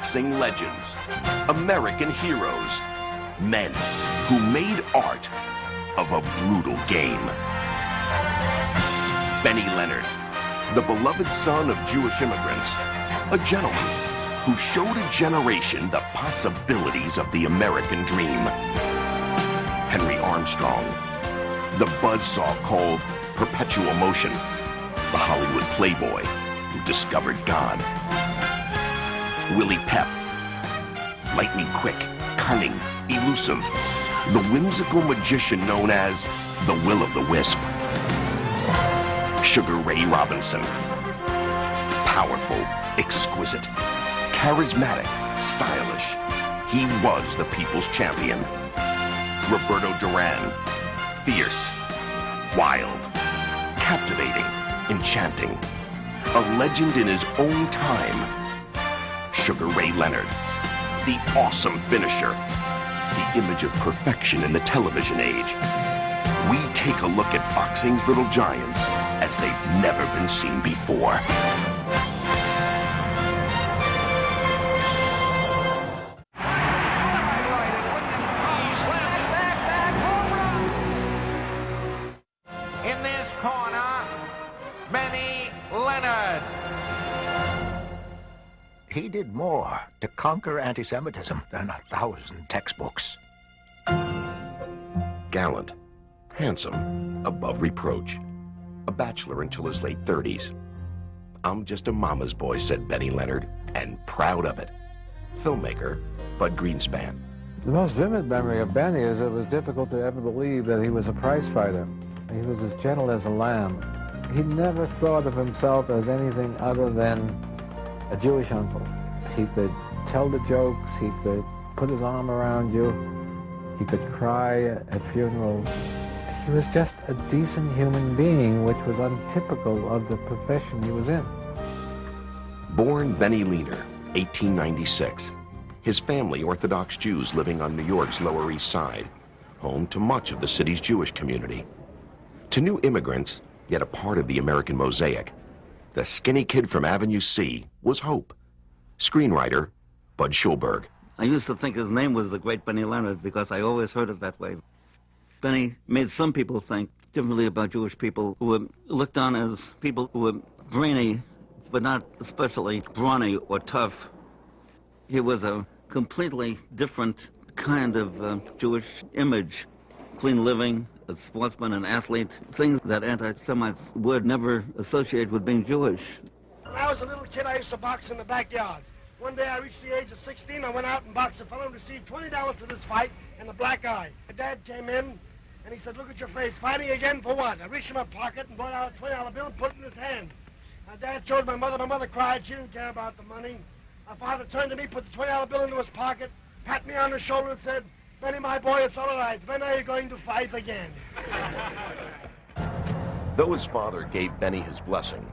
boxing legends, American heroes, men who made art of a brutal game. Benny Leonard, the beloved son of Jewish immigrants, a gentleman who showed a generation the possibilities of the American dream. Henry Armstrong, the buzzsaw called Perpetual Motion, the Hollywood playboy who discovered God. Willie Pep, lightning quick, cunning, elusive, the whimsical magician known as the Will-o'-the-Wisp. Sugar Ray Robinson, powerful, exquisite, charismatic, stylish. He was the people's champion. Roberto Duran, fierce, wild, captivating, enchanting, a legend in his own time. Sugar Ray Leonard, the awesome finisher, the image of perfection in the television age. We take a look at boxing's little giants as they've never been seen before. In this corner, Benny Leonard. He did more to conquer anti-Semitism than 1,000 textbooks. Gallant, handsome, above reproach. A bachelor until his late 30s. I'm just a mama's boy, said Benny Leonard, and proud of it. Filmmaker, Bud Greenspan. The most vivid memory of Benny is it was difficult to ever believe that he was a prize fighter. He was as gentle as a lamb. He never thought of himself as anything other than a Jewish uncle. He could tell the jokes, he could put his arm around you, he could cry at funerals. He was just a decent human being, which was untypical of the profession he was in. Born Benny Leaner, 1896. His family, Orthodox Jews living on New York's Lower East Side, home to much of the city's Jewish community. To new immigrants, yet a part of the American mosaic, the skinny kid from Avenue C was hope. Screenwriter, Bud Schulberg. I used to think his name was the Great Benny Leonard because I always heard it that way. Benny made some people think differently about Jewish people who were looked on as people who were brainy, but not especially brawny or tough. He was a completely different kind of Jewish image. Clean living, a sportsman, an athlete, things that anti-Semites would never associate with being Jewish. When I was a little kid, I used to box in the backyards. One day I reached the age of 16, I went out and boxed a fellow and received $20 for this fight and a black eye. My dad came in and he said, look at your face, fighting again for what? I reached in my pocket and brought out a $20 bill and put it in his hand. My dad showed my mother cried, she didn't care about the money. My father turned to me, put the $20 bill into his pocket, pat me on the shoulder and said, Benny, my boy, it's all right. When are you going to fight again? Though his father gave Benny his blessing,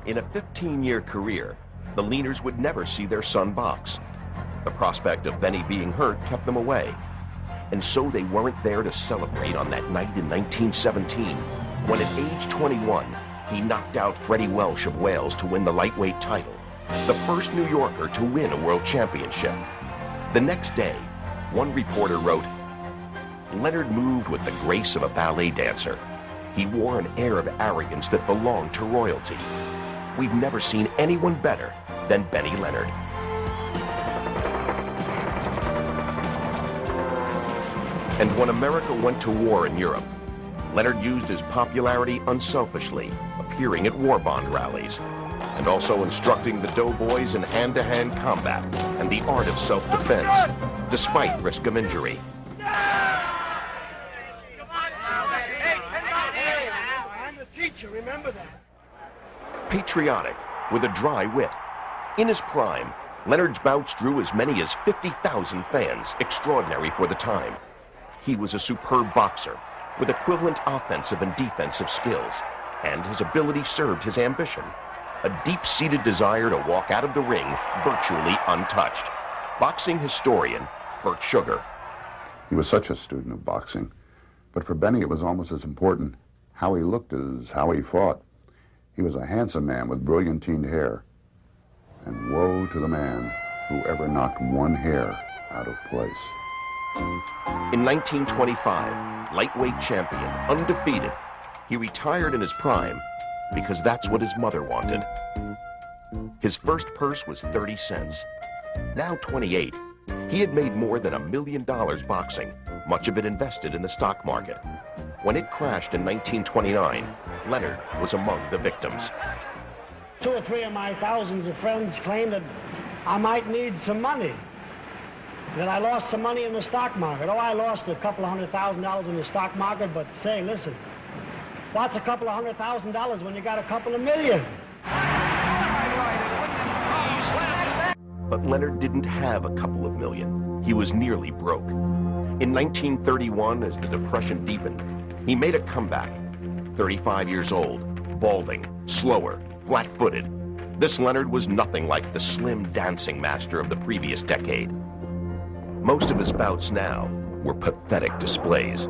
in a 15-year career, the Leaners would never see their son box. The prospect of Benny being hurt kept them away. And so they weren't there to celebrate on that night in 1917, when at age 21, he knocked out Freddie Welsh of Wales to win the lightweight title, the first New Yorker to win a world championship. The next day, one reporter wrote, Leonard moved with the grace of a ballet dancer. He wore an air of arrogance that belonged to royalty. We've never seen anyone better than Benny Leonard. And when America went to war in Europe, Leonard used his popularity unselfishly, appearing at war bond rallies, and also instructing the doughboys in hand-to-hand combat and the art of self-defense, despite risk of injury. I'm the teacher, remember that. Patriotic, with a dry wit. In his prime, Leonard's bouts drew as many as 50,000 fans, extraordinary for the time. He was a superb boxer, with equivalent offensive and defensive skills, and his ability served his ambition, a deep-seated desire to walk out of the ring virtually untouched. Boxing historian Burt Sugar. He was such a student of boxing, but for Benny it was almost as important how he looked as how he fought. He was a handsome man with brilliantine hair, and woe to the man who ever knocked one hair out of place. In 1925, lightweight champion, undefeated, he retired in his prime because that's what his mother wanted. His first purse was 30 cents. Now 28, he had made more than $1 million boxing, much of it invested in the stock market. When it crashed in 1929, Leonard was among the victims. 2 or 3 of my thousands of friends claimed that I might need some money, that I lost some money in the stock market. Oh, I lost a couple of $100,000 in the stock market, but say, listen, what's a couple of $100,000 when you got a couple of million? But Leonard didn't have a couple of million. He was nearly broke. In 1931, as the Depression deepened, he made a comeback. 35 years old, balding, slower, flat-footed. This Leonard was nothing like the slim dancing master of the previous decade. Most of his bouts now were pathetic displays.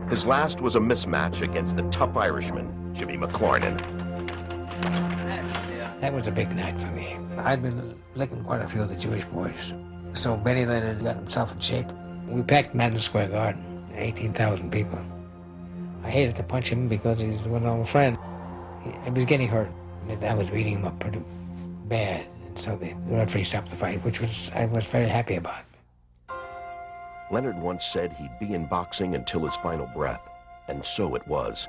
His last was a mismatch against the tough Irishman, Jimmy McLarnin. That was a big night for me. I'd been licking quite a few of the Jewish boys. So Benny Leonard got himself in shape. We packed Madison Square Garden, 18,000 people. I hated to punch him because he was an old friend. He was getting hurt. I was beating him up pretty bad. And so the referee stopped the fight, which I was very happy about. Leonard once said he'd be in boxing until his final breath, and so it was.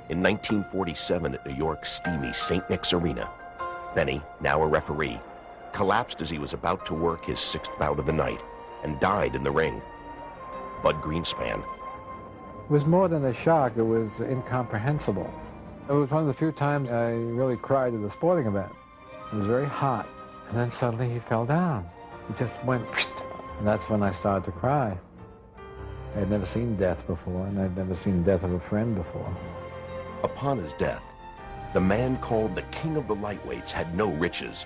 In 1947 at New York's steamy St. Nick's Arena, Benny, now a referee, collapsed as he was about to work his 6th bout of the night and died in the ring. Bud Greenspan. It was more than a shock, it was incomprehensible. It was one of the few times I really cried at a sporting event. It was very hot, and then suddenly he fell down. He just went, and that's when I started to cry. I had never seen death before, and I'd never seen death of a friend before. Upon his death, the man called the King of the Lightweights had no riches,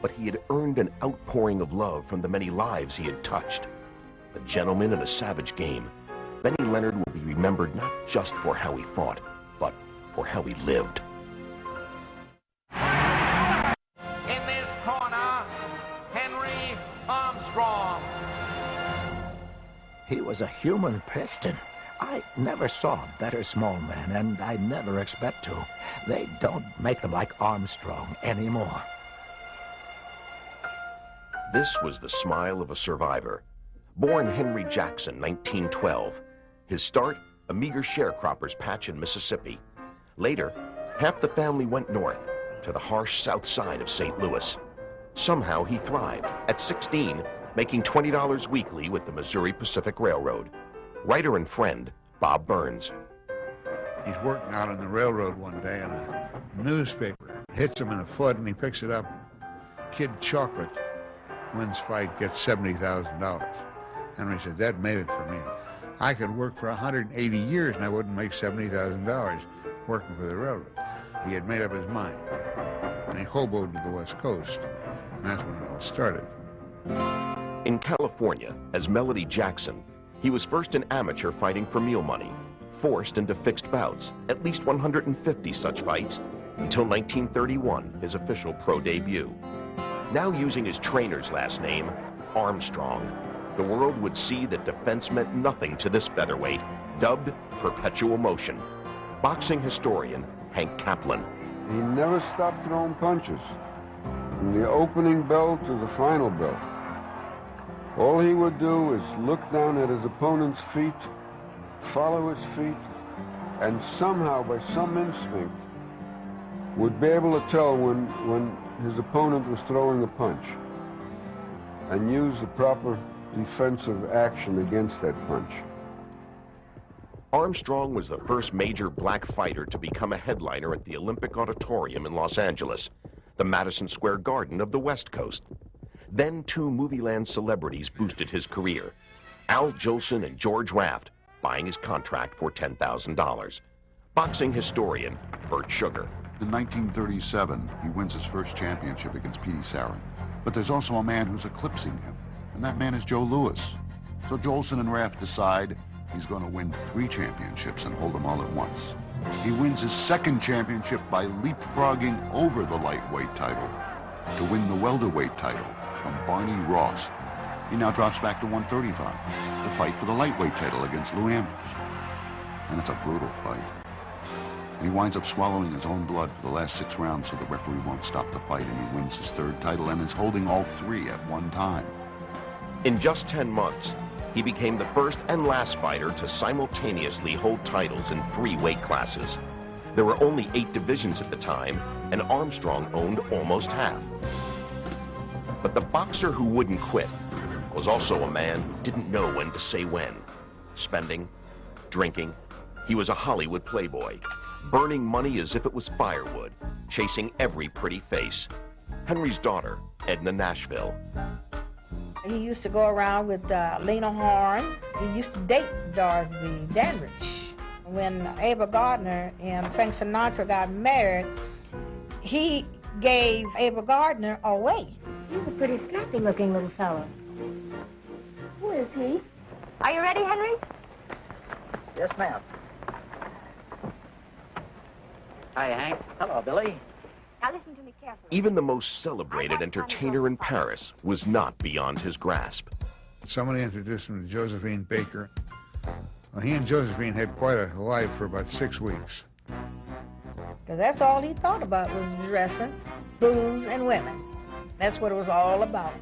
but he had earned an outpouring of love from the many lives he had touched. A gentleman in a savage game, Benny Leonard will be remembered not just for how he fought, but for how he lived. In this corner, Henry Armstrong. He was a human piston. I never saw a better small man, and I never expect to. They don't make them like Armstrong anymore. This was the smile of a survivor. Born Henry Jackson, 1912. His start, a meager sharecropper's patch in Mississippi. Later, half the family went north, to the harsh south side of St. Louis. Somehow he thrived, at 16, making $20 weekly with the Missouri Pacific Railroad. Writer and friend, Bob Burns. He's working out on the railroad one day, and a newspaper hits him in the foot, and he picks it up. Kid Chocolate wins fight, gets $70,000. Henry said, that made it for me. I could work for 180 years, and I wouldn't make $70,000 working for the railroad. He had made up his mind, and he hoboed to the West Coast, and that's when it all started. In California, as Melody Jackson, he was first an amateur fighting for meal money, forced into fixed bouts, at least 150 such fights, until 1931, his official pro debut. Now using his trainer's last name, Armstrong, the world would see that defense meant nothing to this featherweight, dubbed Perpetual Motion. Boxing historian Hank Kaplan. He never stopped throwing punches, from the opening bell to the final bell. All he would do is look down at his opponent's feet, follow his feet, and somehow, by some instinct, would be able to tell when his opponent was throwing a punch and use the proper defensive action against that punch. Armstrong was the first major black fighter to become a headliner at the Olympic Auditorium in Los Angeles, the Madison Square Garden of the West Coast. Then 2 Movieland celebrities boosted his career, Al Jolson and George Raft, buying his contract for $10,000. Boxing historian Bert Sugar. In 1937, he wins his first championship against Petey Sarin. But there's also a man who's eclipsing him, and that man is Joe Louis. So Jolson and Raft decide he's going to win 3 championships and hold them all at once. He wins his 2nd championship by leapfrogging over the lightweight title to win the welterweight title from Barney Ross. He now drops back to 135 to fight for the lightweight title against Lou Ambrose. And it's a brutal fight. And he winds up swallowing his own blood for the last 6 rounds so the referee won't stop the fight, and he wins his 3rd title and is holding all 3 at one time. In just 10 months, he became the first and last fighter to simultaneously hold titles in 3 weight classes. There were only 8 divisions at the time, and Armstrong owned almost half. But the boxer who wouldn't quit was also a man who didn't know when to say when. Spending, drinking, he was a Hollywood playboy, burning money as if it was firewood, chasing every pretty face. Henry's daughter, Edna Nashville. He used to go around with Lena Horne. He used to date Dorothy Dandridge. When Ava Gardner and Frank Sinatra got married, he gave Ava Gardner away. He's a pretty snappy-looking little fellow. Who is he? Are you ready, Henry? Yes, ma'am. Hi, Hank. Hello, Billy. Now listen to me carefully. Even the most celebrated entertainer in Paris was not beyond his grasp. Somebody introduced him to Josephine Baker. Well, he and Josephine had quite a life for about 6 weeks. Because that's all he thought about was dressing, booze, and women. That's what it was all about.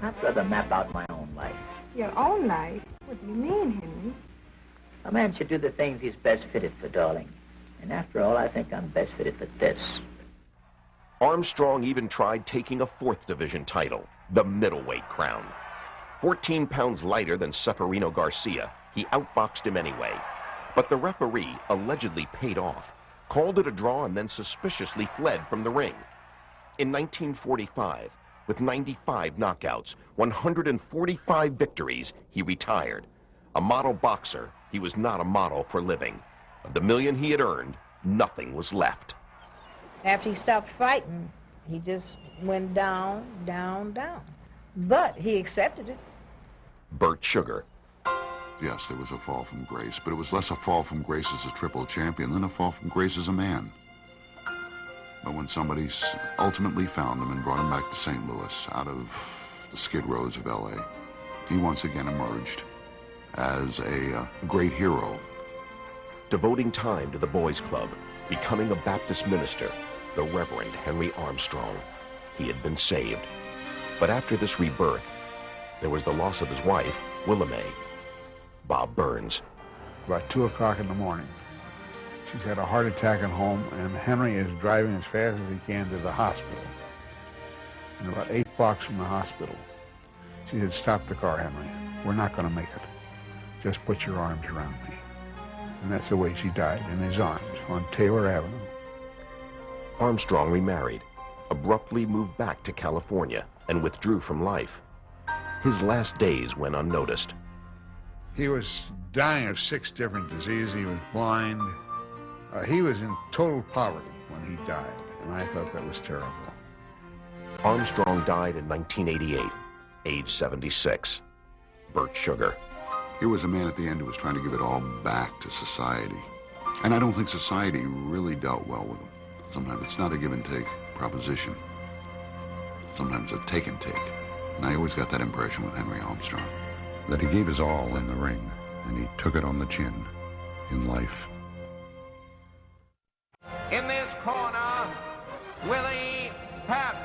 I'd rather map out my own life. Your own life? What do you mean, Henry? A man should do the things he's best fitted for, darling. And after all, I think I'm best fitted for this. Armstrong even tried taking a 4th division title, the middleweight crown. 14 pounds lighter than Seferino Garcia, he outboxed him anyway. But the referee allegedly paid off, called it a draw, and then suspiciously fled from the ring. In 1945, with 95 knockouts, 145 victories, he retired. A model boxer, he was not a model for living. Of the million he had earned, nothing was left. After he stopped fighting, he just went down, down, down. But he accepted it. Bert Sugar. Yes, there was a fall from grace, but it was less a fall from grace as a triple champion than a fall from grace as a man. But when somebody ultimately found him and brought him back to St. Louis out of the skid rows of L.A., he once again emerged as a great hero. Devoting time to the boys' club, becoming a Baptist minister, the Reverend Henry Armstrong. He had been saved. But after this rebirth, there was the loss of his wife, Willa Mae. Bob Burns. About 2 o'clock in the morning. She's had a heart attack at home, and Henry is driving as fast as he can to the hospital. And about 8 blocks from the hospital, she said, "Stop the car, Henry. We're not going to make it. Just put your arms around me." And that's the way she died, in his arms, on Taylor Avenue. Armstrong remarried, abruptly moved back to California, and withdrew from life. His last days went unnoticed. He was dying of 6 different diseases. He was blind. He was in total poverty when he died, and I thought that was terrible. Armstrong died in 1988, age 76. Bert Sugar. Here was a man at the end who was trying to give it all back to society. And I don't think society really dealt well with him. Sometimes it's not a give and take proposition. Sometimes a take and take. And I always got that impression with Henry Armstrong, that he gave his all in the ring, and he took it on the chin in life. In this corner, Willie Pep.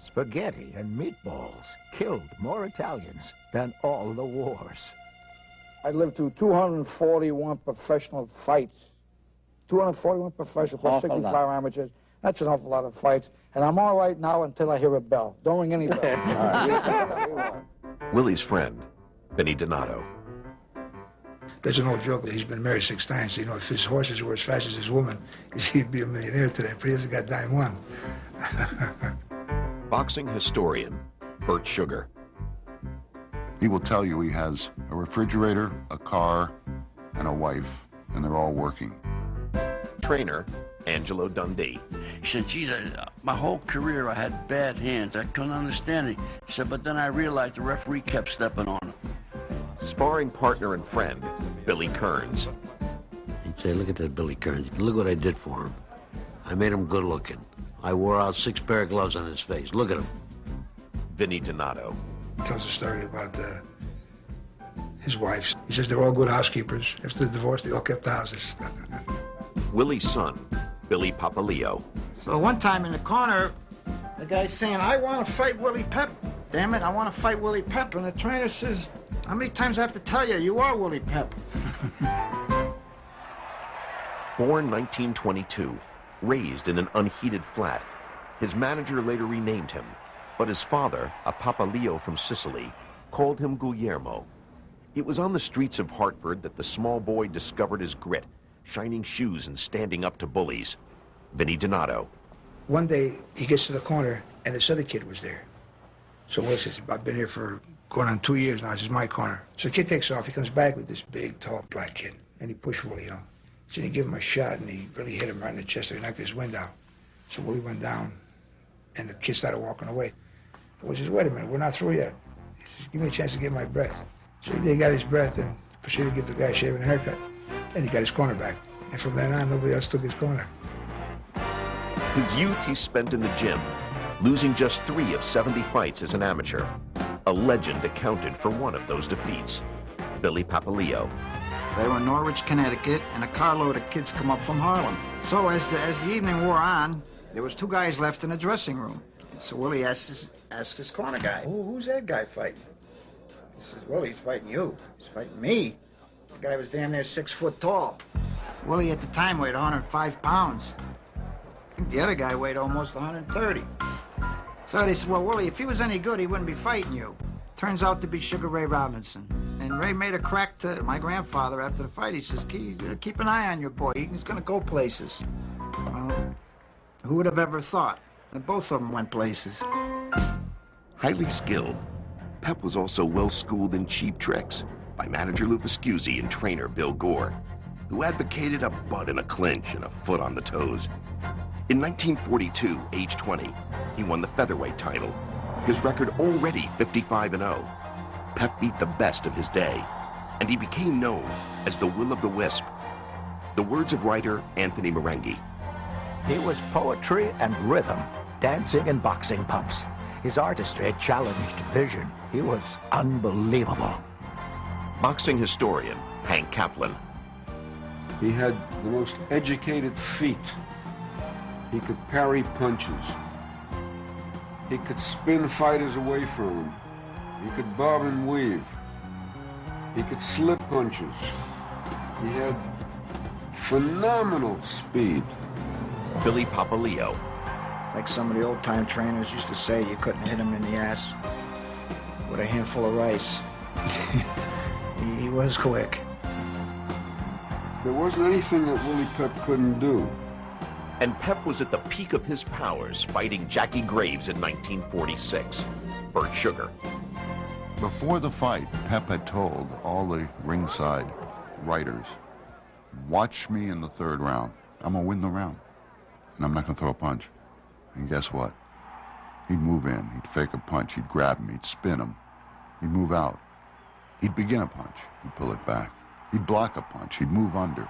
Spaghetti and meatballs killed more Italians than all the wars. I lived through 241 professional fights. 241 professional, plus 65 amateurs. That's an awful lot of fights. And I'm all right now until I hear a bell. Don't ring any bell. Willie's friend, Vinny Donato. There's an old joke that he's been married 6 times. You know, if his horses were as fast as his woman, he'd be a millionaire today, but he hasn't got dime one. Boxing historian, Bert Sugar. He will tell you he has a refrigerator, a car, and a wife, and they're all working. Trainer, Angelo Dundee. He said, geez, my whole career I had bad hands. I couldn't understand it. He said, but then I realized the referee kept stepping on him. Sparring partner and friend, Billy Kearns. He'd say, look at that Billy Kearns. Look what I did for him. I made him good looking. I wore out 6 pair of gloves on his face. Look at him. Vinny Donato. He tells a story about his wives. He says they're all good housekeepers. After the divorce, they all kept the houses. Willie's son, Billy Papaleo. So one time in the corner, the guy's saying, I want to fight Willie Pep. Damn it, I want to fight Willie Pep. And the trainer says, how many times I have to tell you, you are Willie Pep? Born 1922, raised in an unheated flat, his manager later renamed him, but his father, a Papaleo from Sicily, called him Guillermo. It was on the streets of Hartford that the small boy discovered his grit, shining shoes and standing up to bullies. Vinny Donato. One day, he gets to the corner, and this other kid was there. So Will says, I've been here for going on 2 years now. This is my corner. So the kid takes off. He comes back with this big, tall, black kid. And he pushed Willie, you know. So he gave him a shot, and he really hit him right in the chest. He knocked his wind out. So Willie went down, and the kid started walking away. The boy says, wait a minute, we're not through yet. He says, give me a chance to get my breath. So he got his breath and proceeded to give the guy a shave and a haircut. And he got his corner back. And from then on, nobody else took his corner. His youth he spent in the gym, losing just 3 of 70 fights as an amateur. A legend accounted for one of those defeats, Billy Papaleo. They were in Norwich, Connecticut, and a carload of kids come up from Harlem. So as the evening wore on, there was 2 guys left in the dressing room. So Willie asked his corner guy, who's that guy fighting? He says, well, he's fighting you. He's fighting me. The guy was damn near 6 foot tall. Willie at the time weighed 105 pounds. I think the other guy weighed almost 130. So they said, well, Willie, if he was any good, he wouldn't be fighting you. Turns out to be Sugar Ray Robinson. And Ray made a crack to my grandfather after the fight. He says, keep an eye on your boy. He's going to go places. Well, who would have ever thought? And both of them went places. Highly skilled, Pep was also well-schooled in cheap tricks by manager Lou Viscusi and trainer Bill Gore, who advocated a butt in a clinch and a foot on the toes. In 1942, age 20, he won the featherweight title. His record already 55-0. Pep beat the best of his day, and he became known as the Will-o'-the-Wisp. The words of writer Anthony Marenghi. He was poetry and rhythm, dancing and boxing pumps. His artistry challenged vision. He was unbelievable. Boxing historian Hank Kaplan. He had the most educated feet. He could parry punches. He could spin fighters away from him. He could bob and weave. He could slip punches. He had phenomenal speed. Billy Papaleo. Like some of the old-time trainers used to say, you couldn't hit him in the ass with a handful of rice. He was quick. There wasn't anything that Willie Pep couldn't do. And Pep was at the peak of his powers fighting Jackie Graves in 1946. Bert Sugar. Before the fight, Pep had told all the ringside writers, watch me in the 3rd round. I'm going to win the round. And I'm not going to throw a punch. And guess what? He'd move in, he'd fake a punch, he'd grab him, he'd spin him. He'd move out. He'd begin a punch, he'd pull it back. He'd block a punch, he'd move under.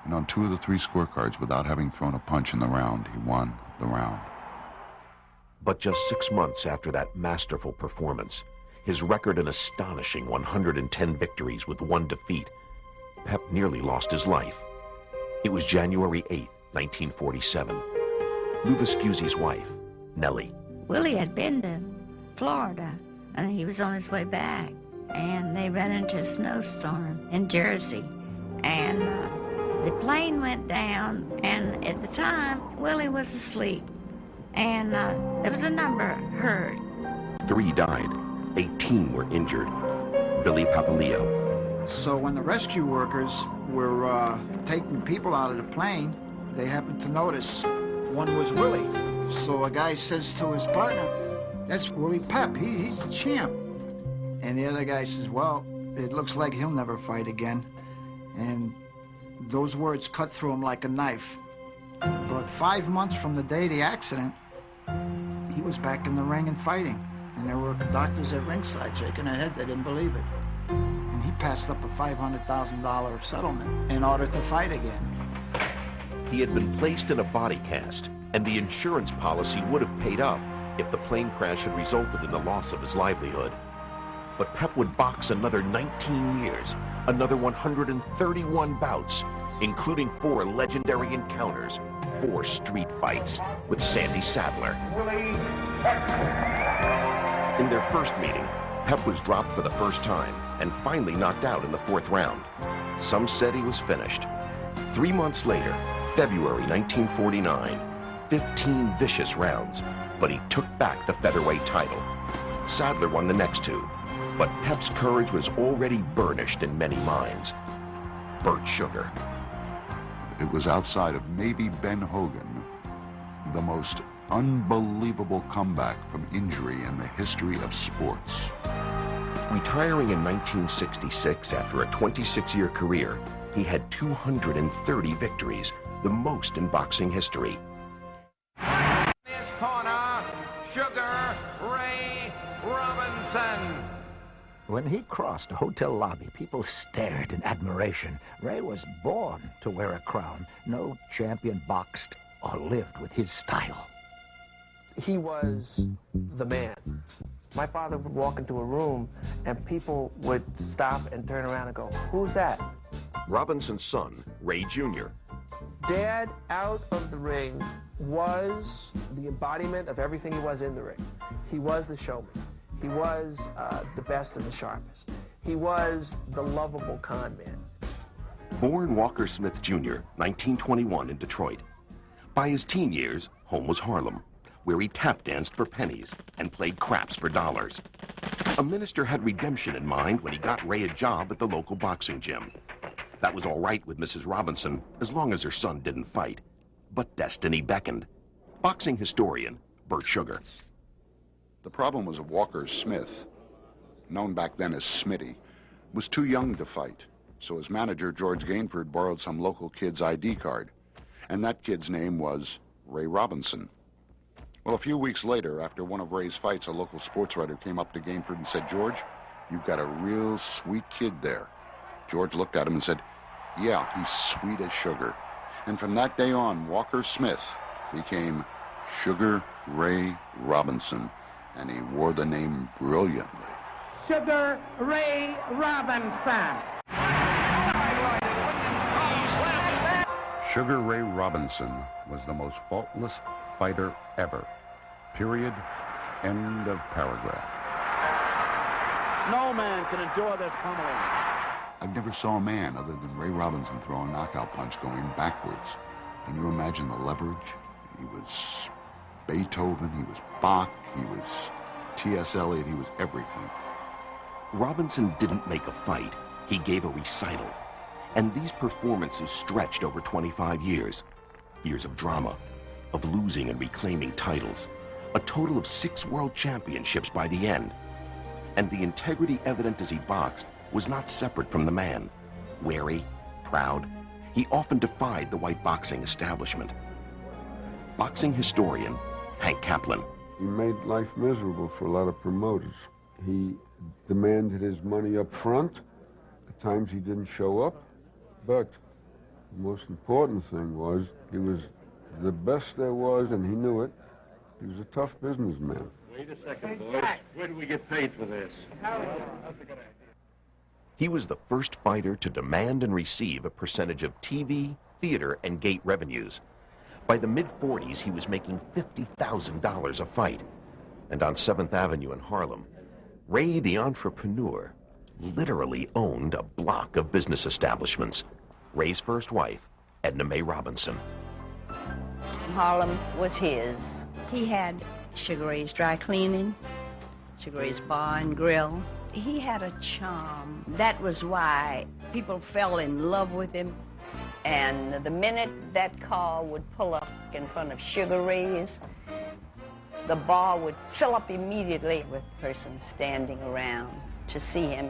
And on 2 of the 3 scorecards, without having thrown a punch in the round, he won the round. But just 6 months after that masterful performance, his record an astonishing 110 victories with 1 defeat, Pep nearly lost his life. It was January 8th, 1947. Lou Viscusi's wife, Nellie. Willie had been to Florida, and he was on his way back, and they ran into a snowstorm in Jersey, and the plane went down, and at the time, Willie was asleep, and there was a number heard. 3 died, 18 were injured. Billy Papaleo. So when the rescue workers were taking people out of the plane, they happened to notice one was Willie. So a guy says to his partner, that's Willie Pep, he's the champ. And the other guy says, well, it looks like he'll never fight again. And those words cut through him like a knife. But 5 months from the day of the accident, he was back in the ring and fighting. And there were doctors at ringside shaking their head, they didn't believe it. And he passed up a $500,000 settlement in order to fight again. He had been placed in a body cast, and the insurance policy would have paid up if the plane crash had resulted in the loss of his livelihood. But Pep would box another 19 years, another 131 bouts, including 4 legendary encounters, 4 street fights with Sandy Sadler. In their first meeting, Pep was dropped for the first time and finally knocked out in the 4th round. Some said he was finished. 3 months later, February 1949, 15 vicious rounds, but he took back the featherweight title. Sadler won the next 2, but Pep's courage was already burnished in many minds. Bert Sugar. It was outside of maybe Ben Hogan, the most unbelievable comeback from injury in the history of sports. Retiring in 1966 after a 26-year career, he had 230 victories, the most in boxing history. This corner, Sugar Ray Robinson. When he crossed a hotel lobby, people stared in admiration. Ray was born to wear a crown. No champion boxed or lived with his style. He was the man. My father would walk into a room and people would stop and turn around and go, "Who's that?" Robinson's son, Ray Jr. Dad, out of the ring, was the embodiment of everything he was in the ring. He was the showman. He was the best and the sharpest. He was the lovable con man. Born Walker Smith Jr., 1921 in Detroit. By his teen years, home was Harlem, where he tap danced for pennies and played craps for dollars. A minister had redemption in mind when he got Ray a job at the local boxing gym. That was all right with Mrs. Robinson, as long as her son didn't fight. But destiny beckoned. Boxing historian Bert Sugar. The problem was that Walker Smith, known back then as Smitty, was too young to fight. So his manager, George Gainford, borrowed some local kid's ID card. And that kid's name was Ray Robinson. Well, a few weeks later, after one of Ray's fights, a local sports writer came up to Gainford and said, "George, you've got a real sweet kid there." George looked at him and said, "Yeah, he's sweet as sugar." And from that day on, Walker Smith became Sugar Ray Robinson, and he wore the name brilliantly. Sugar Ray Robinson. Sugar Ray Robinson was the most faultless fighter ever. Period. End of paragraph. No man can endure this pummeling. I never saw a man other than Ray Robinson throw a knockout punch going backwards. Can you imagine the leverage? He was Beethoven, he was Bach, he was T.S. Eliot, he was everything. Robinson didn't make a fight, he gave a recital. And these performances stretched over 25 years. Years of drama, of losing and reclaiming titles. A total of 6 world championships by the end. And the integrity evident as he boxed was not separate from the man. Wary, proud, he often defied the white boxing establishment. Boxing historian Hank Kaplan. He made life miserable for a lot of promoters. He demanded his money up front. At times he didn't show up. But the most important thing was he was the best there was, and he knew it. He was a tough businessman. Wait a second, boys. Where do we get paid for this? That's a good idea. He was the first fighter to demand and receive a percentage of TV, theater, and gate revenues. By the mid-40s, he was making $50,000 a fight. And on 7th Avenue in Harlem, Ray the entrepreneur literally owned a block of business establishments. Ray's first wife, Edna Mae Robinson. Harlem was his. He had Sugar Ray's Dry Cleaning, Sugar Ray's Bar and Grill. He had a charm. That was why people fell in love with him. And the minute that car would pull up in front of Sugar Ray's, the bar would fill up immediately with persons standing around to see him.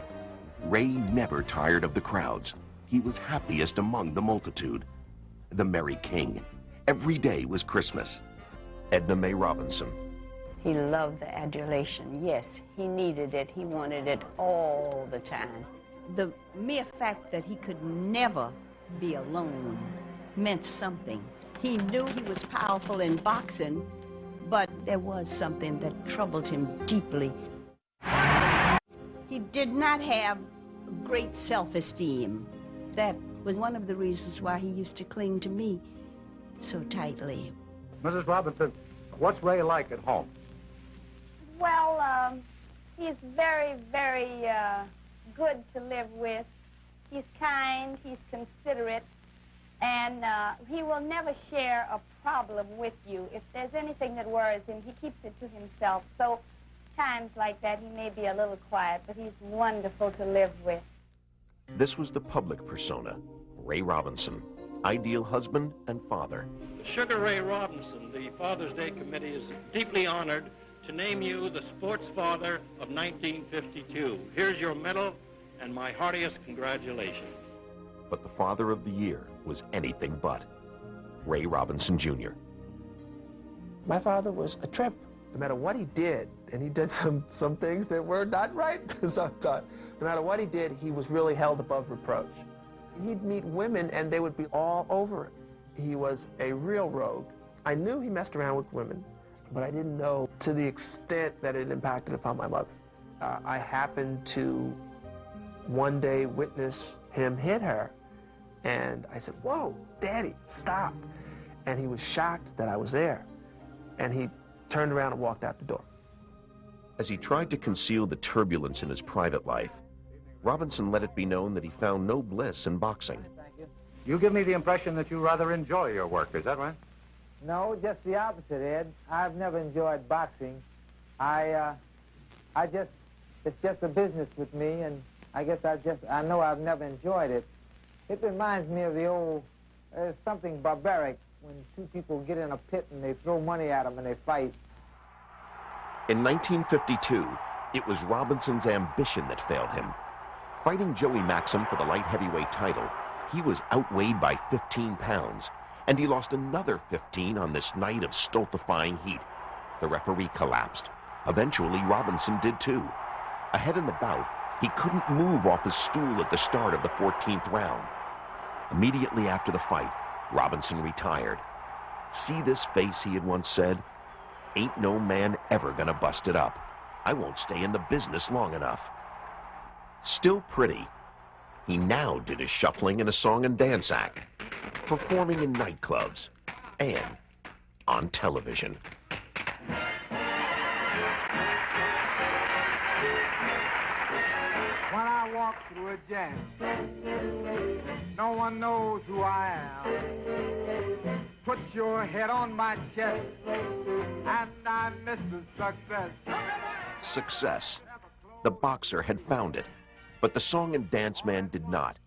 Ray never tired of the crowds. He was happiest among the multitude. The Merry King. Every day was Christmas. Edna Mae Robinson. He loved the adulation. Yes, he needed it. He wanted it all the time. The mere fact that he could never be alone meant something. He knew he was powerful in boxing, But there was something that troubled him deeply. He did not have great self-esteem. That was one of the reasons why he used to cling to me so tightly. Mrs. Robinson, what's Ray like at home? Well, he's very, very good to live with. He's kind, he's considerate, and he will never share a problem with you. If there's anything that worries him, he keeps it to himself. So times like that, he may be a little quiet, but he's wonderful to live with. This was the public persona, Ray Robinson, ideal husband and father. Sugar Ray Robinson, the Father's Day Committee is deeply honored to name you the sports father of 1952. Here's your medal and my heartiest congratulations. But the father of the year was anything but Ray Robinson Jr. My father was a trip. No matter what he did, and he did some things that were not right sometimes, no matter what he did, he was really held above reproach. He'd meet women and they would be all over it. He was a real rogue. I knew he messed around with women, but I didn't know to the extent that it impacted upon my mother. I happened to one day witness him hit her, and I said, "Whoa, Daddy, stop." And he was shocked that I was there, and he turned around and walked out the door. As he tried to conceal the turbulence in his private life, Robinson let it be known that he found no bliss in boxing. You give me the impression that you rather enjoy your work, is that right? No, just the opposite, Ed. I've never enjoyed boxing. It's just a business with me, and I guess I know I've never enjoyed it. It reminds me of the old, something barbaric when two people get in a pit and they throw money at them and they fight. In 1952, it was Robinson's ambition that failed him. Fighting Joey Maxim for the light heavyweight title, he was outweighed by 15 pounds, and he lost another 15 on this night of stultifying heat. The referee collapsed. Eventually, Robinson did too. Ahead in the bout, he couldn't move off his stool at the start of the 14th round. Immediately after the fight, Robinson retired. "See this face," he had once said. "Ain't no man ever gonna bust it up. I won't stay in the business long enough." Still pretty, he now did his shuffling in a song and dance act, performing in nightclubs and on television. When I walk through a jam, no one knows who I am. Put your head on my chest, and I'm Mr. Success. Success. The boxer had found it, but the song and dance man did not.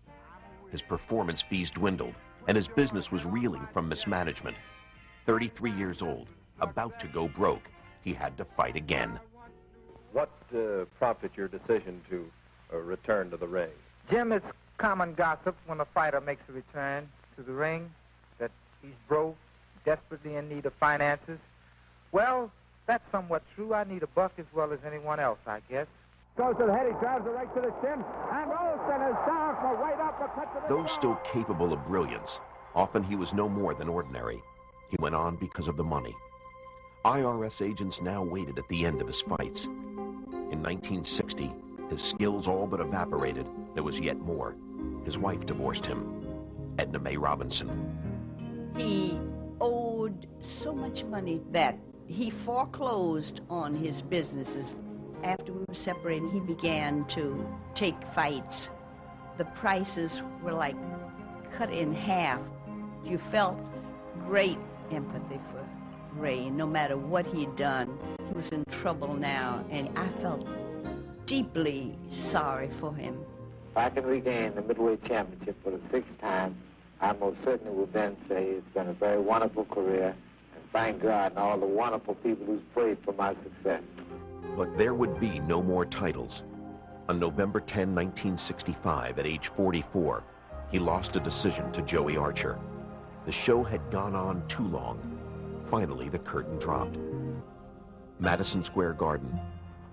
His performance fees dwindled, and his business was reeling from mismanagement. 33 years old, about to go broke, he had to fight again. What prompted your decision to return to the ring? Jim, it's common gossip when a fighter makes a return to the ring that he's broke, desperately in need of finances. Well, that's somewhat true. I need a buck as well as anyone else, I guess. Goes to the head, he drives it right to the chin, and Olsen is down for weight up a cut to the Though still capable of brilliance, often he was no more than ordinary. He went on because of the money. IRS agents now waited at the end of his fights. In 1960, his skills all but evaporated. There was yet more. His wife divorced him, Edna Mae Robinson. He owed so much money that he foreclosed on his businesses. After we were separated, he began to take fights. The prices were like cut in half. You felt great empathy for Ray. No matter what he'd done, he was in trouble now, and I felt deeply sorry for him. If I can regain the Midway Championship for the 6th time, I most certainly will then say it's been a very wonderful career, and thank God and all the wonderful people who's prayed for my success. But there would be no more titles. On November 10, 1965, at age 44, he lost a decision to Joey Archer. The show had gone on too long. Finally, the curtain dropped. Madison Square Garden.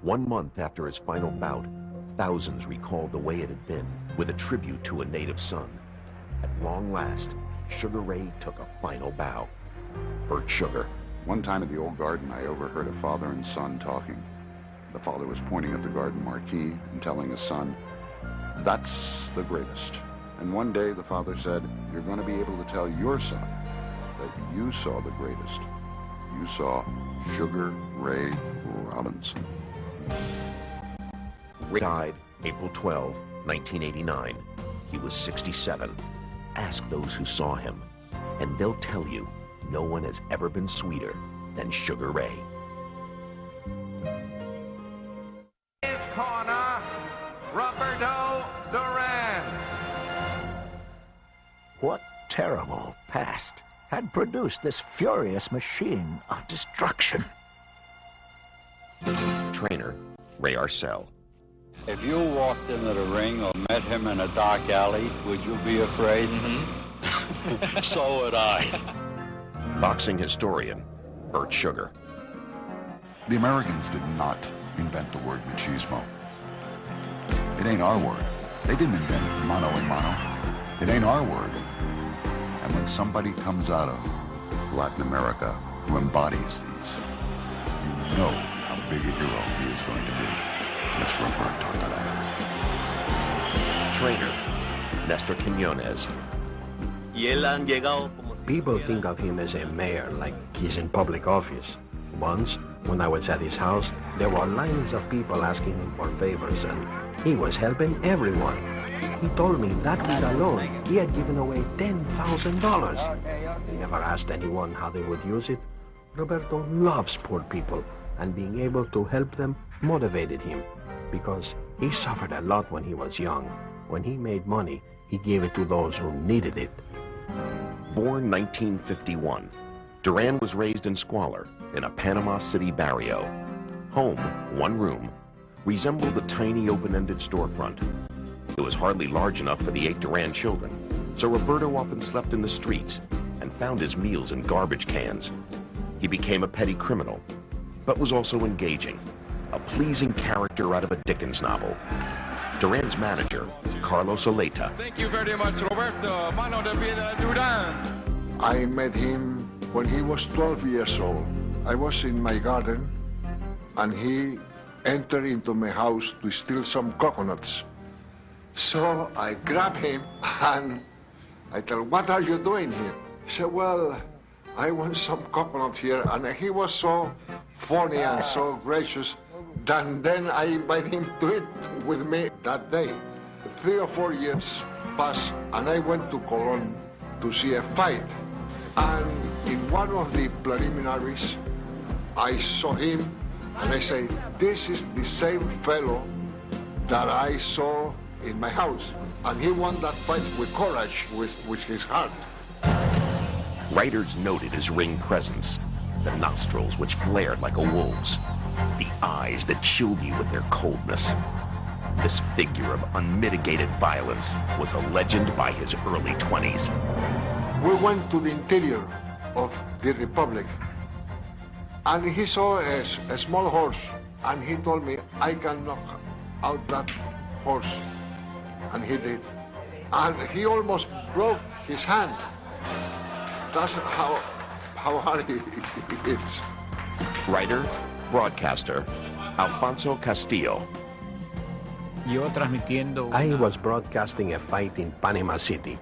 1 month after his final bout, thousands recalled the way it had been, with a tribute to a native son. At long last, Sugar Ray took a final bow. Bert Sugar, One time at the old garden, I overheard a father and son talking. The father was pointing at the garden marquee and telling his son, "That's the greatest." And one day the father said, "You're going to be able to tell your son that you saw the greatest. You saw Sugar Ray Robinson." Ray died April 12, 1989. He was 67. Ask those who saw him, and they'll tell you no one has ever been sweeter than Sugar Ray. His corner, Roberto Duran. What terrible past had produced this furious machine of destruction? Trainer, Ray Arcel. If you walked into the ring or met him in a dark alley, would you be afraid? So would I. Boxing historian, Bert Sugar. The Americans did not invent the word machismo. It ain't our word. They didn't invent mano a mano. It ain't our word. And when somebody comes out of Latin America who embodies these, you know how big a hero he is going to be. And it's Roberto Duran. Trainer, Nestor Quinones. People think of him as a mayor, like he's in public office. Once, when I was at his house, there were lines of people asking him for favors, and he was helping everyone. He told me that week alone, he had given away $10,000. He never asked anyone how they would use it. Roberto loves poor people, and being able to help them motivated him, because he suffered a lot when he was young. When he made money, he gave it to those who needed it. Born 1951, Duran was raised in squalor in a Panama City barrio. Home, one room, resembled a tiny open-ended storefront. It was hardly large enough for the 8 Duran children, so Roberto often slept in the streets and found his meals in garbage cans. He became a petty criminal, but was also engaging, a pleasing character out of a Dickens novel. Duran's manager, Carlos Aleta. Thank you very much, Roberto. Mano de Piedra Duran. I met him when he was 12 years old. I was in my garden, and he entered into my house to steal some coconuts. So I grabbed him, and I tell, "What are you doing here?" He said, "Well, I want some coconut here." And he was so funny and so gracious. Then I invited him to eat with me that day. 3 or 4 years passed, and I went to Colón to see a fight. And in one of the preliminaries, I saw him, and I said, "This is the same fellow that I saw in my house." And he won that fight with courage, with his heart. Writers noted his ring presence, the nostrils which flared like a wolf's, the eyes that chilled you with their coldness. This figure of unmitigated violence was a legend by his early 20s. We went to the interior of the Republic, and he saw a small horse, and he told me, "I can knock out that horse." And he did. And he almost broke his hand. That's how hard he hits. Writer, broadcaster, Alfonso Castillo. I was broadcasting a fight in Panama City,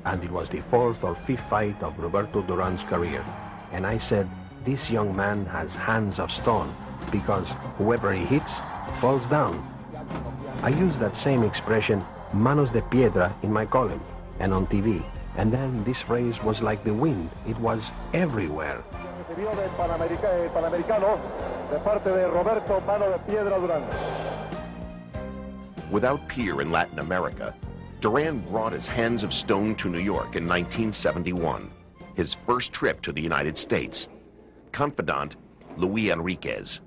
and it was the 4th or 5th fight of Roberto Duran's career. And I said, this young man has hands of stone, because whoever he hits falls down. I used that same expression, manos de piedra, in my column and on TV. And then this phrase was like the wind. It was everywhere. Without peer in Latin America, Duran brought his hands of stone to New York in 1971, his first trip to the United States. Confidant, Luis Enriquez.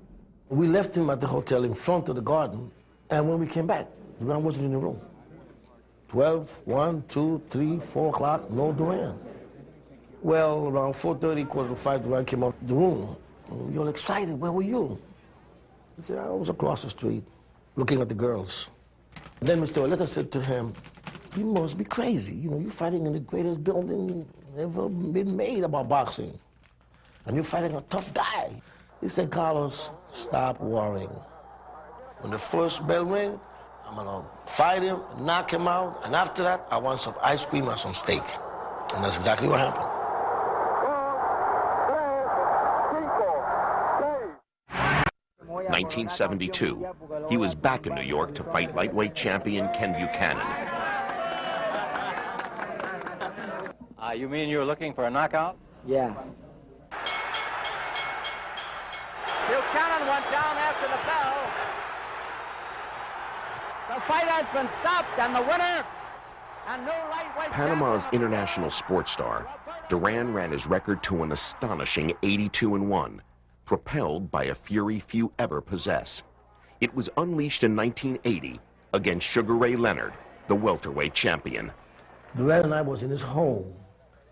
We left him at the hotel in front of the garden, and when we came back, Duran wasn't in the room. 12, 1, 2, 3, 4 o'clock, no Duran. Well, around 4:30, 4:45, Duran came out of the room. We were all excited. Where were you? He said, I was across the street, looking at the girls. Then Mr. Aleta said to him, you must be crazy. You know, you're fighting in the greatest building ever been made about boxing. and you're fighting a tough guy. He said, Carlos, stop worrying. When the first bell ring, I'm gonna fight him, knock him out, and after that, I want some ice cream and some steak. And that's exactly what happened. 1972, he was back in New York to fight lightweight champion Ken Buchanan. You mean you were looking for a knockout? Yeah. Buchanan went down after the bell. The fight has been stopped, and the winner, a new lightweight Panama's international sports star, Duran ran his record to an astonishing 82-1, propelled by a fury few ever possess. It was unleashed in 1980 against Sugar Ray Leonard, the welterweight champion. Duran and I was in his home,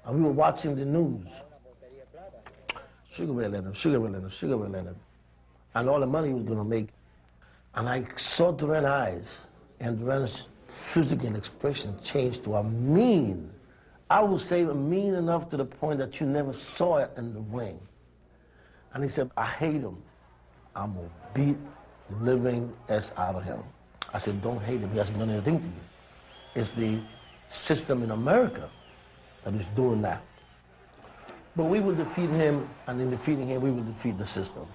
and we were watching the news. Sugar Ray Leonard, Sugar Ray Leonard, Sugar Ray Leonard, and all the money he was going to make. And I saw Duran's eyes, and Duran's physical expression changed to a mean. I would say mean enough to the point that you never saw it in the ring. And he said, I hate him. I'm going to beat the living S out of him. I said, don't hate him. He hasn't done anything to you. It's the system in America that is doing that. But we will defeat him, and in defeating him, we will defeat the system.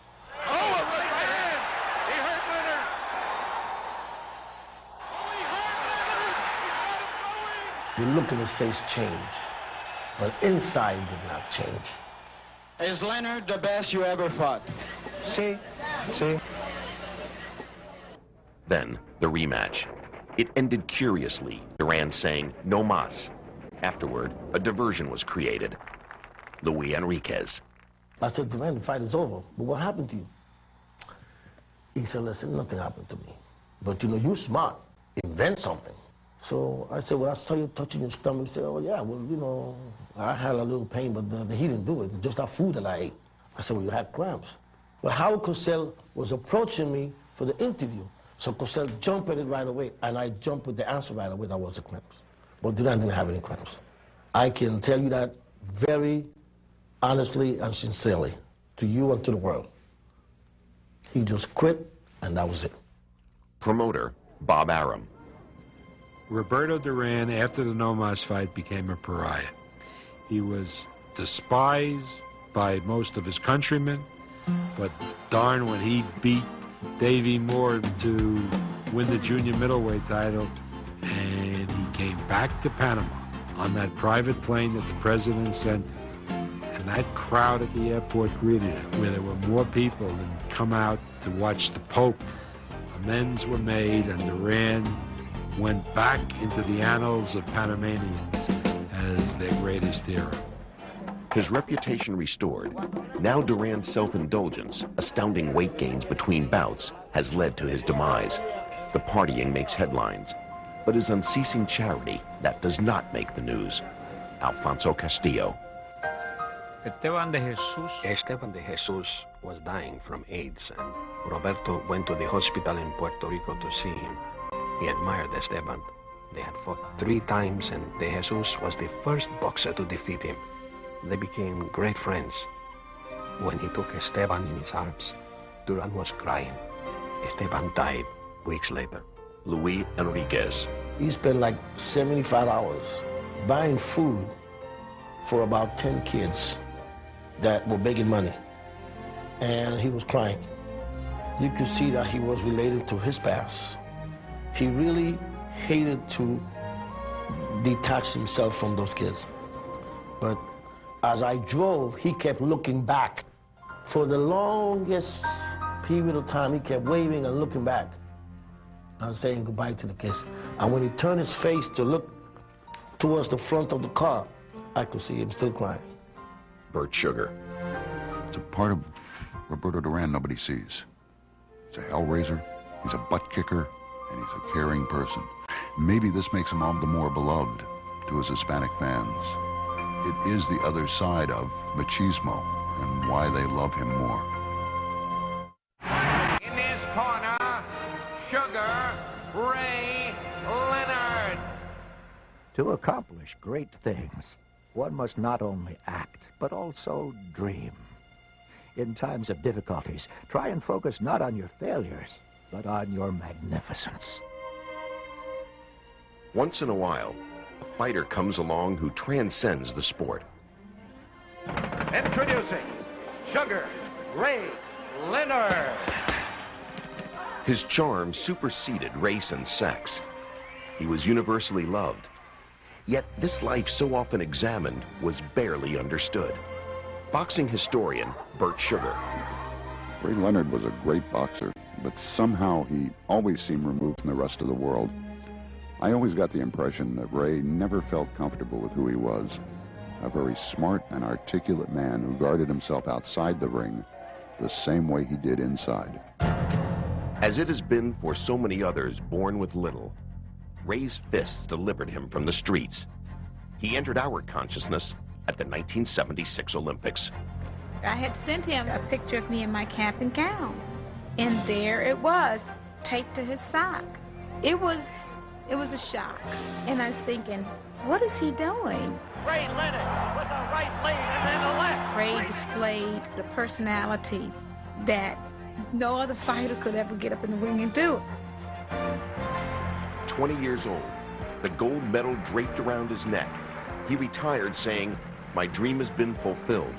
The look in his face changed, but inside did not change. Is Leonard the best you ever fought? See? Then, the rematch. It ended curiously, Duran saying, no mas. Afterward, a diversion was created. Luis Enriquez. I said, Duran, the fight is over, but what happened to you? He said, listen, nothing happened to me. But you know, you're smart. Invent something. So I said, well, I saw you touching your stomach. He said, oh, yeah, well, you know, I had a little pain, but he didn't do it. It's just that food that I ate. I said, well, you had cramps. Well, Howard Cosell was approaching me for the interview. So Cosell jumped at it right away, and I jumped with the answer right away. That was the cramps. But Duran didn't have any cramps. I can tell you that very honestly and sincerely, to you and to the world. He just quit, and that was it. Promoter, Bob Arum. Roberto Duran, after the No Mas fight, became a pariah. He was despised by most of his countrymen, but darn, when he beat Davey Moore to win the junior middleweight title, and he came back to Panama on that private plane that the president sent, and that crowd at the airport greeted him, where there were more people than come out to watch the Pope. Amends were made, and Duran went back into the annals of Panamanians as their greatest hero. His reputation restored, now Duran's self-indulgence, astounding weight gains between bouts, has led to his demise. The partying makes headlines, but his unceasing charity, that does not make the news. Alfonso Castillo. Esteban de Jesus was dying from AIDS, and Roberto went to the hospital in Puerto Rico to see him. He admired Esteban. They had fought 3 times, and De Jesus was the first boxer to defeat him. They became great friends. When he took Esteban in his arms, Duran was crying. Esteban died weeks later. Luis Enriquez. He spent like 75 hours buying food for about 10 kids that were begging money. And he was crying. You could see that he was related to his past. He really hated to detach himself from those kids. But as I drove, he kept looking back. For the longest period of time, he kept waving and looking back and saying goodbye to the kids. And when he turned his face to look towards the front of the car, I could see him still crying. Bert Sugar. It's a part of Roberto Duran nobody sees. He's a hellraiser, he's a butt kicker, and he's a caring person. Maybe this makes him all the more beloved to his Hispanic fans. It is the other side of machismo and why they love him more. In this corner, Sugar Ray Leonard. To accomplish great things, one must not only act, but also dream. In times of difficulties, try and focus not on your failures, but on your magnificence. Once in a while, a fighter comes along who transcends the sport. Introducing Sugar Ray Leonard. His charm superseded race and sex. He was universally loved. Yet this life so often examined was barely understood. Boxing historian Bert Sugar. Ray Leonard was a great boxer, but somehow he always seemed removed from the rest of the world. I always got the impression that Ray never felt comfortable with who he was. A very smart and articulate man who guarded himself outside the ring the same way he did inside. As it has been for so many others born with little, Ray's fists delivered him from the streets. He entered our consciousness at the 1976 Olympics. I had sent him a picture of me in my cap and gown, and there it was, taped to his sock. It was a shock, and I was thinking, what is he doing? Ray Leonard with a right leg and then a left. Ray displayed the personality that no other fighter could ever get up in the ring and do. 20 years old, the gold medal draped around his neck. He retired saying, "My dream has been fulfilled."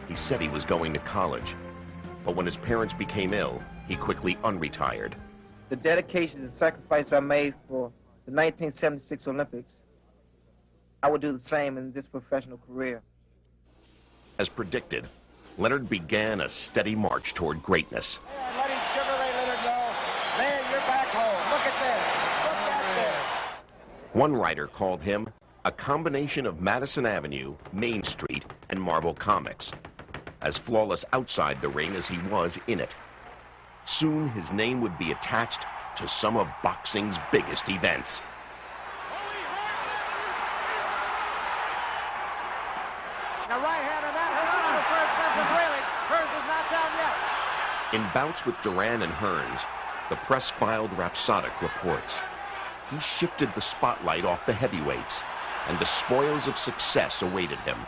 He said he was going to college. But when his parents became ill, he quickly unretired. The dedication and sacrifice I made for the 1976 Olympics, I would do the same in this professional career. As predicted, Leonard began a steady march toward greatness. Letting Sugar Ray Leonard know, man, you're back home. Look at this. Look back there. One writer called him a combination of Madison Avenue, Main Street, and Marvel Comics, as flawless outside the ring as he was in it. Soon his name would be attached to some of boxing's biggest events. Now right hand on that, Hearns in the third sense of reeling. Hearns is not down yet. In bouts with Duran and Hearns, the press filed rhapsodic reports. He shifted the spotlight off the heavyweights, and the spoils of success awaited him.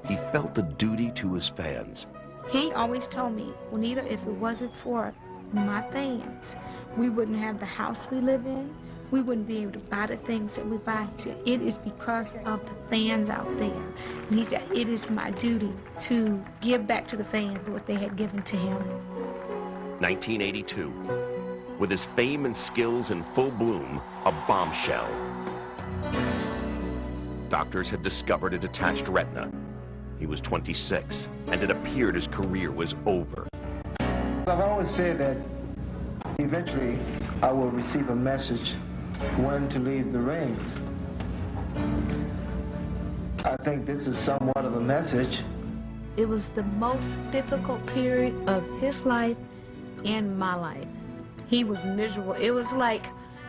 He felt a duty to his fans. He always told me, Juanita, if it wasn't for my fans, we wouldn't have the house we live in. We wouldn't be able to buy the things that we buy. He said, it is because of the fans out there. And he said, it is my duty to give back to the fans what they had given to him. 1982. With his fame and skills in full bloom, a bombshell. Doctors had discovered a detached retina. He was 26, and it appeared his career was over. I've always said that eventually I will receive a message when to leave the ring. I think this is somewhat of a message. It was the most difficult period of his life and my life. He was miserable. It was like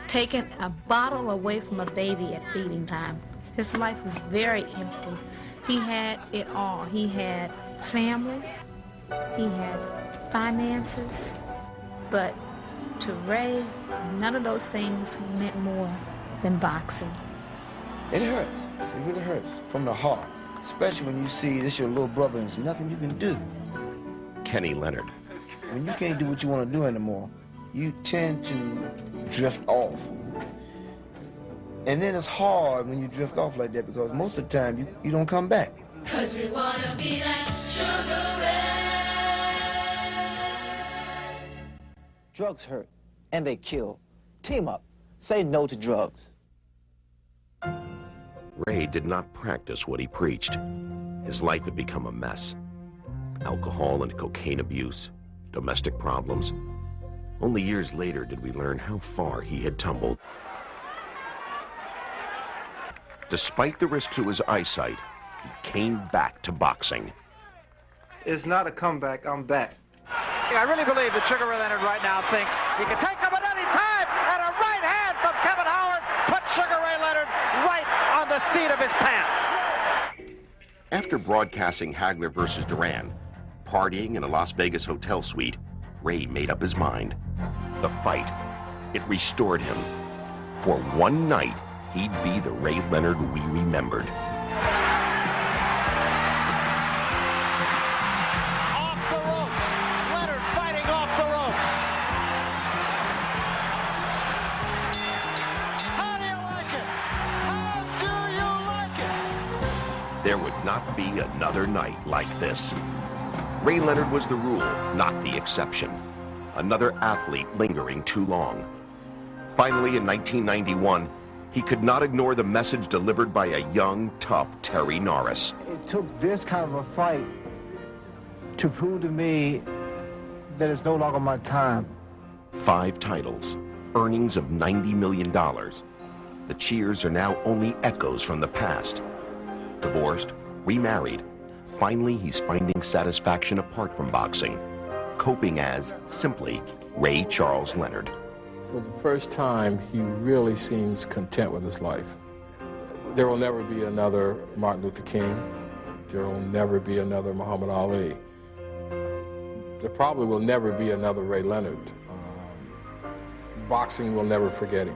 taking a bottle away from a baby at feeding time. His life was very empty. He had it all. He had family, he had finances, but to Ray, none of those things meant more than boxing. It hurts. It really hurts from the heart, especially when you see this your little brother and there's nothing you can do. Kenny Leonard. When you can't do what you want to do anymore, you tend to drift off. And then it's hard when you drift off like that because most of the time you don't come back. 'Cause we wanna be like Sugar Ray. Drugs hurt, and they kill. Team up. Say no to drugs. Ray did not practice what he preached. His life had become a mess. Alcohol and cocaine abuse, domestic problems. Only years later did we learn how far he had tumbled. Despite the risk to his eyesight, he came back to boxing. It's not a comeback, I'm back. Yeah, I really believe that Sugar Ray Leonard right now thinks he can take him at any time, and a right hand from Kevin Howard put Sugar Ray Leonard right on the seat of his pants. After broadcasting Hagler versus Duran, partying in a Las Vegas hotel suite, Ray made up his mind. The fight, it restored him. For one night, he'd be the Ray Leonard we remembered. there would not be another night like this. Ray Leonard was the rule, not the exception. Another athlete lingering too long. Finally, in 1991, he could not ignore the message delivered by a young, tough Terry Norris. It took this kind of a fight to prove to me that it's no longer my time. 5 titles, earnings of $90 million. The cheers are now only echoes from the past. Divorced, remarried, finally he's finding satisfaction apart from boxing, coping as, simply, Ray Charles Leonard. For the first time, he really seems content with his life. There will never be another Martin Luther King. There will never be another Muhammad Ali. There probably will never be another Ray Leonard. Boxing will never forget him.